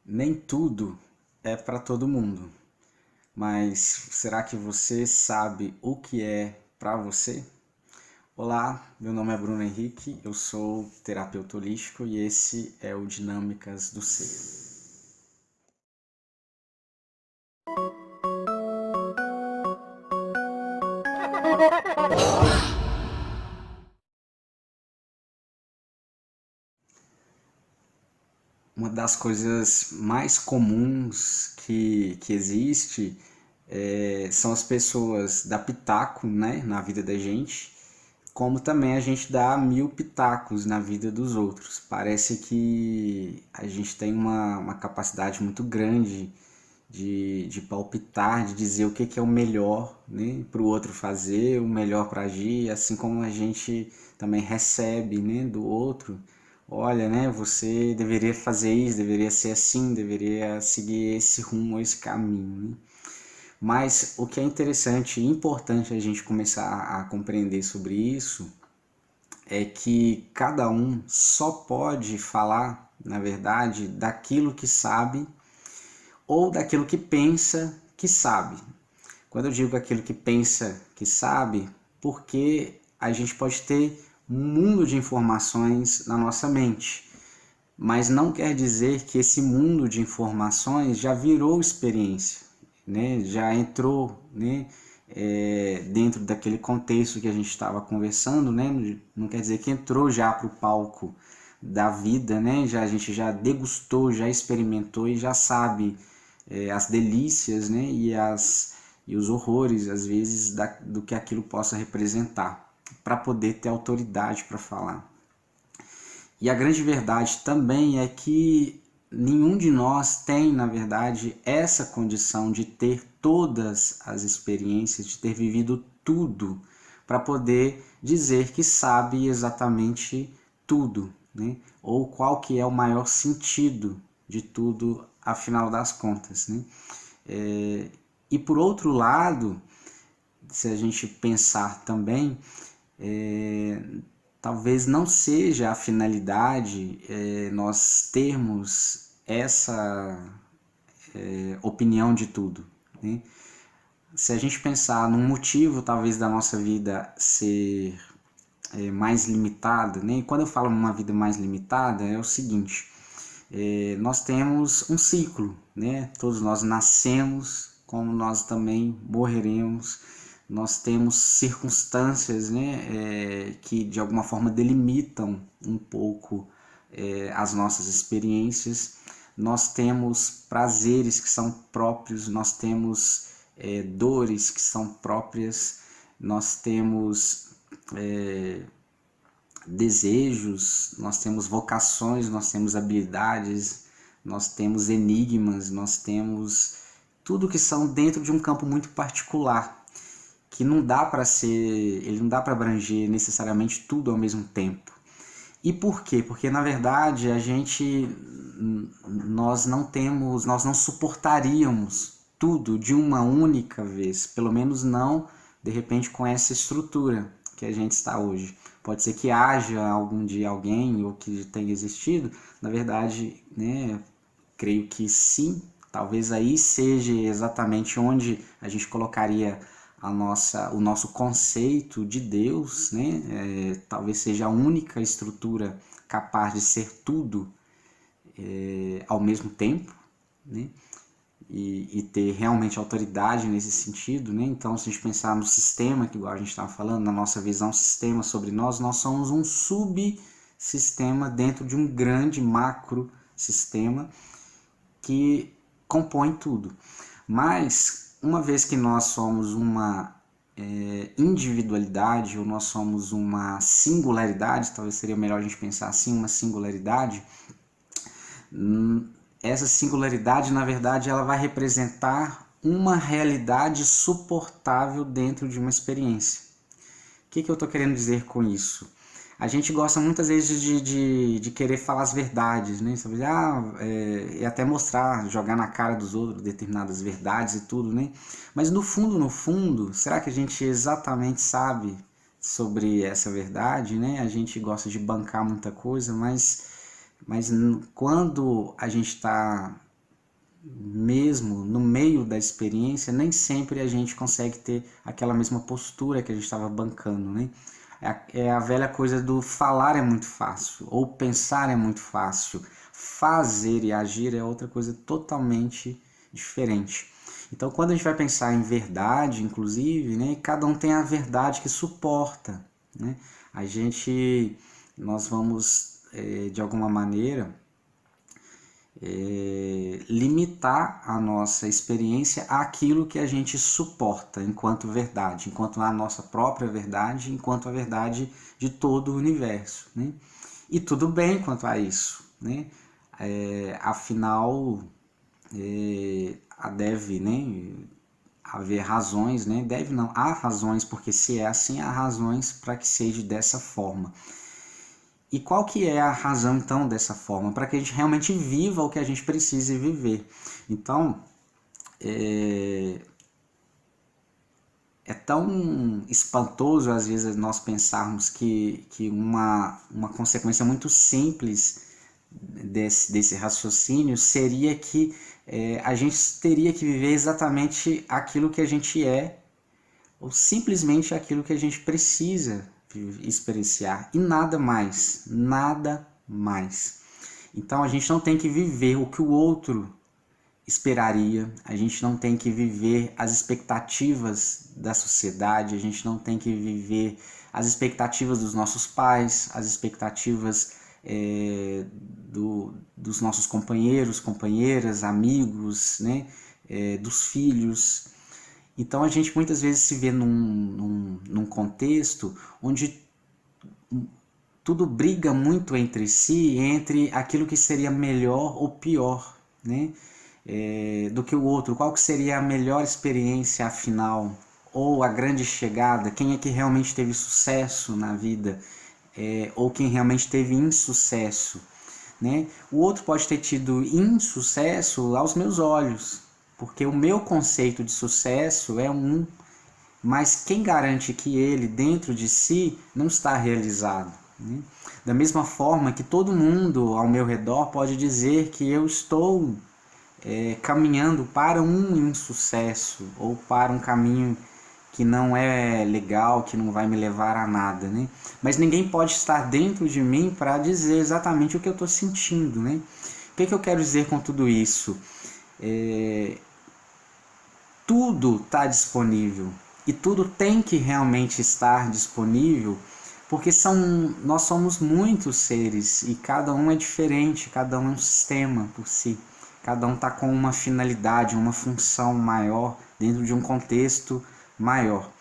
Nem tudo é para todo mundo, mas será que você sabe o que é para você? Olá, meu nome é Bruno Henrique, eu sou terapeuta holístico e esse é o Dinâmicas do Ser. Uma das coisas mais comuns que existe são as pessoas dar pitaco, né, na vida da gente, como também a gente dá mil pitacos na vida dos outros. Parece que a gente tem uma capacidade muito grande de palpitar, de dizer o que é o melhor, né, para o outro fazer, o melhor para agir, assim como a gente também recebe, né, do outro. Olha, né, você deveria fazer isso, deveria ser assim, deveria seguir esse rumo, esse caminho, né? Mas o que é interessante e importante a gente começar a compreender sobre isso é que cada um só pode falar, na verdade, daquilo que sabe ou daquilo que pensa que sabe. Quando eu digo aquilo que pensa que sabe, porque a gente pode ter um mundo de informações na nossa mente, mas não quer dizer que esse mundo de informações já virou experiência, né? Já entrou, né? Dentro daquele contexto que a gente estava conversando, né? Não quer dizer que entrou já para o palco da vida, né? A gente já degustou, já experimentou e já sabe as delícias, né? E os horrores, às vezes, do que aquilo possa representar, para poder ter autoridade para falar. E a grande verdade também é que nenhum de nós tem, na verdade, essa condição de ter todas as experiências, de ter vivido tudo, para poder dizer que sabe exatamente tudo, né? Ou qual que é o maior sentido de tudo, afinal das contas, né? E por outro lado, se a gente pensar também, é, talvez não seja a finalidade nós termos essa opinião de tudo, né? Se a gente pensar num motivo talvez da nossa vida ser mais limitada, né? E quando eu falo uma vida mais limitada é o seguinte: nós temos um ciclo, né? Todos nós nascemos, como nós também morreremos. Nós temos circunstâncias, né, que de alguma forma delimitam um pouco as nossas experiências. Nós temos prazeres que são próprios, nós temos dores que são próprias, nós temos desejos, nós temos vocações, nós temos habilidades, nós temos enigmas, nós temos tudo que são dentro de um campo muito particular, que não dá para ser, ele não dá para abranger necessariamente tudo ao mesmo tempo. E por quê? Porque na verdade nós não suportaríamos tudo de uma única vez, pelo menos não de repente com essa estrutura que a gente está hoje. Pode ser que haja algum dia alguém ou que tenha existido, na verdade, né, creio que sim, talvez aí seja exatamente onde a gente colocaria o nosso conceito de Deus, né? Talvez seja a única estrutura capaz de ser tudo ao mesmo tempo, né? E ter realmente autoridade nesse sentido, né? Então, se a gente pensar no sistema, que igual a gente estava falando, na nossa visão sistema sobre nós somos um subsistema dentro de um grande macro sistema que compõe tudo. Mas, uma vez que nós somos uma individualidade, ou nós somos uma singularidade, talvez seria melhor a gente pensar assim, uma singularidade, essa singularidade, na verdade, ela vai representar uma realidade suportável dentro de uma experiência. O que eu estou querendo dizer com isso? A gente gosta muitas vezes de querer falar as verdades, né? Sabe? E até mostrar, jogar na cara dos outros determinadas verdades e tudo, né? Mas no fundo, será que a gente exatamente sabe sobre essa verdade, né? A gente gosta de bancar muita coisa, mas quando a gente está mesmo no meio da experiência, nem sempre a gente consegue ter aquela mesma postura que a gente estava bancando, né? É a velha coisa do falar é muito fácil, ou pensar é muito fácil, fazer e agir é outra coisa totalmente diferente. Então, quando a gente vai pensar em verdade, inclusive, né, cada um tem a verdade que suporta, né? Nós vamos, de alguma maneira, limitar a nossa experiência àquilo que a gente suporta enquanto verdade, enquanto a nossa própria verdade, enquanto a verdade de todo o universo, né? E tudo bem quanto a isso, né? Afinal, deve, né, haver razões, né? Deve não, há razões, porque se é assim, há razões para que seja dessa forma. E qual que é a razão, então, dessa forma? Para que a gente realmente viva o que a gente precisa viver. Então, é tão espantoso, às vezes, nós pensarmos que uma consequência muito simples desse raciocínio seria que a gente teria que viver exatamente aquilo que a gente é, ou simplesmente aquilo que a gente precisa experienciar, e nada mais, nada mais. Então a gente não tem que viver o que o outro esperaria, a gente não tem que viver as expectativas da sociedade, a gente não tem que viver as expectativas dos nossos pais, as expectativas dos nossos companheiros, companheiras, amigos, né, dos filhos. Então a gente muitas vezes se vê num contexto onde tudo briga muito entre si, entre aquilo que seria melhor ou pior, né? Do que o outro. Qual que seria a melhor experiência afinal? Ou a grande chegada? Quem é que realmente teve sucesso na vida? Ou quem realmente teve insucesso? Né? O outro pode ter tido insucesso aos meus olhos, porque o meu conceito de sucesso é um, mas quem garante que ele, dentro de si, não está realizado? Né? Da mesma forma que todo mundo ao meu redor pode dizer que eu estou caminhando para um insucesso ou para um caminho que não é legal, que não vai me levar a nada, né? Mas ninguém pode estar dentro de mim para dizer exatamente o que eu estou sentindo, né? O que eu quero dizer com tudo isso? Tudo está disponível e tudo tem que realmente estar disponível, porque nós somos muitos seres e cada um é diferente, cada um é um sistema por si. Cada um está com uma finalidade, uma função maior dentro de um contexto maior.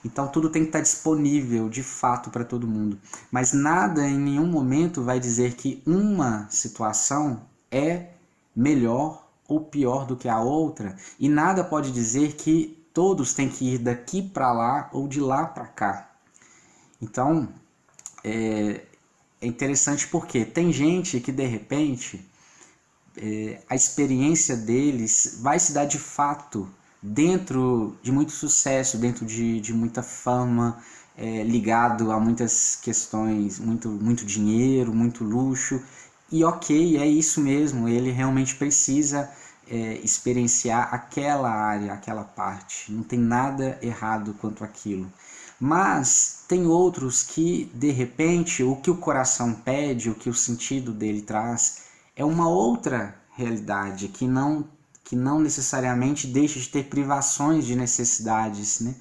Então tudo tem que estar disponível de fato para todo mundo. Mas nada em nenhum momento vai dizer que uma situação é melhor ou pior do que a outra. E nada pode dizer que todos têm que ir daqui para lá ou de lá para cá. Então é interessante porque tem gente que de repente a experiência deles vai se dar de fato dentro de muito sucesso, dentro de muita fama, ligado a muitas questões, muito dinheiro, muito luxo. E ok, é isso mesmo, ele realmente precisa experienciar aquela área, aquela parte. Não tem nada errado quanto aquilo. Mas tem outros que, de repente, o que o coração pede, o que o sentido dele traz, é uma outra realidade que não necessariamente deixa de ter privações de necessidades, né?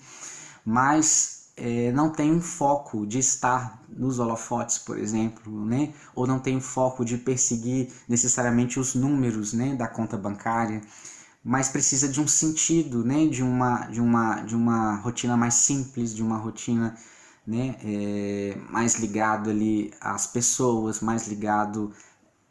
Mas não tem um foco de estar nos holofotes, por exemplo, né? Ou não tem um foco de perseguir necessariamente os números, né, da conta bancária, mas precisa de um sentido, né, de uma rotina mais simples, de uma rotina, né, mais ligado ali às pessoas, mais ligado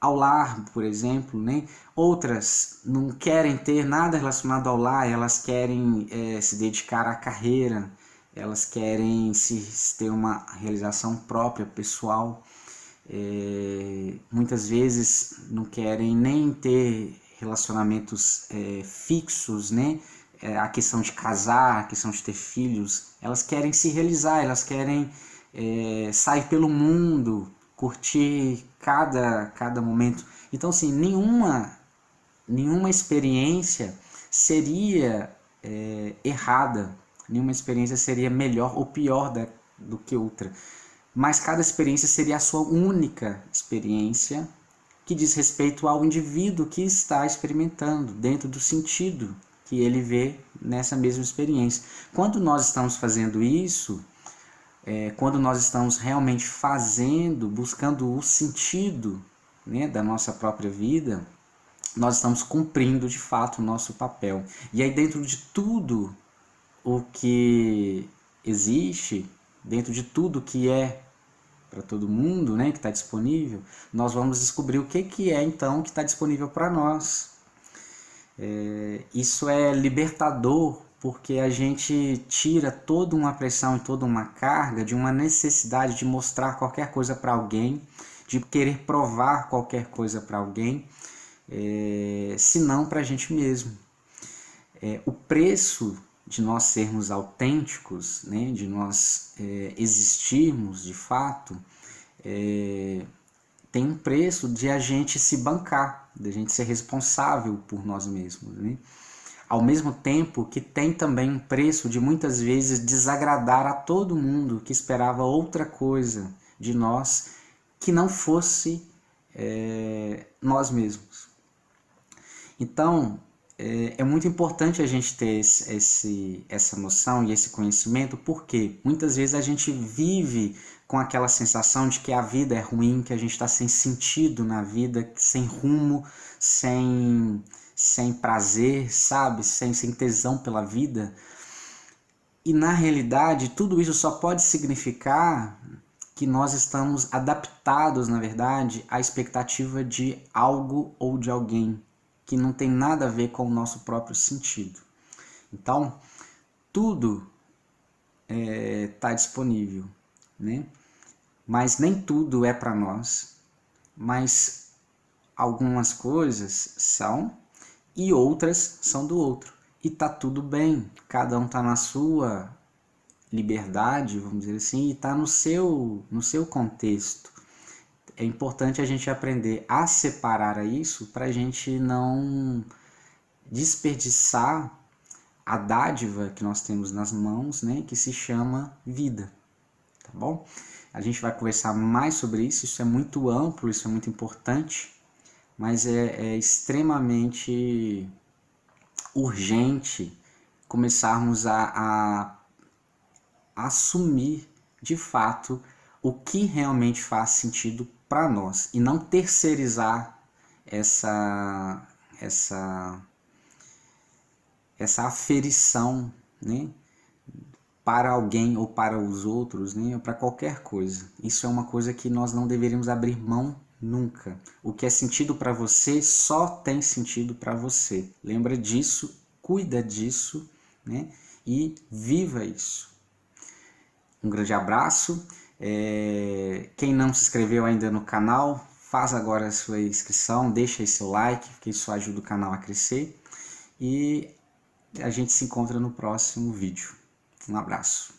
ao lar, por exemplo, né? Outras não querem ter nada relacionado ao lar, elas querem se dedicar à carreira, elas querem ter uma realização própria, pessoal. Muitas vezes não querem nem ter relacionamentos fixos, né? A questão de casar, a questão de ter filhos, elas querem se realizar, elas querem sair pelo mundo, curtir cada momento. Então, assim, nenhuma nenhuma experiência seria errada, nenhuma experiência seria melhor ou pior do que outra, mas cada experiência seria a sua única experiência, que diz respeito ao indivíduo que está experimentando, dentro do sentido que ele vê nessa mesma experiência. Quando nós estamos fazendo isso, quando nós estamos realmente fazendo, buscando o sentido, né, da nossa própria vida, nós estamos cumprindo de fato o nosso papel. E aí, dentro de tudo o que existe, dentro de tudo que é para todo mundo, né, que está disponível, nós vamos descobrir o que é então que está disponível para nós. Isso é libertador, porque a gente tira toda uma pressão e toda uma carga de uma necessidade de mostrar qualquer coisa para alguém, de querer provar qualquer coisa para alguém, senão para a gente mesmo. O preço de nós sermos autênticos, né, de nós existirmos de fato, tem um preço de a gente se bancar, de a gente ser responsável por nós mesmos, né? Ao mesmo tempo que tem também um preço de muitas vezes desagradar a todo mundo que esperava outra coisa de nós que não fosse nós mesmos. Então, é muito importante a gente ter essa noção e esse conhecimento, porque muitas vezes a gente vive com aquela sensação de que a vida é ruim, que a gente está sem sentido na vida, sem rumo, sem prazer, sabe? Sem tesão pela vida. E na realidade, tudo isso só pode significar que nós estamos adaptados, na verdade, à expectativa de algo ou de alguém, que não tem nada a ver com o nosso próprio sentido. Então, tudo está disponível, né? Mas nem tudo é para nós, mas algumas coisas são e outras são do outro. E tá tudo bem, cada um tá na sua liberdade, vamos dizer assim, e tá no seu contexto. É importante a gente aprender a separar isso para a gente não desperdiçar a dádiva que nós temos nas mãos, né, que se chama vida, tá bom? A gente vai conversar mais sobre isso, isso é muito amplo, isso é muito importante, mas é extremamente urgente começarmos a assumir de fato o que realmente faz sentido para nós e não terceirizar essa aferição, né, para alguém ou para os outros, né, ou para qualquer coisa. Isso é uma coisa que nós não deveríamos abrir mão nunca. O que é sentido para você só tem sentido para você. Lembra disso, cuida disso, né, e viva isso. Um grande abraço. Quem não se inscreveu ainda no canal, faz agora a sua inscrição, deixa aí seu like, que isso ajuda o canal a crescer. E a gente se encontra no próximo vídeo. Um abraço.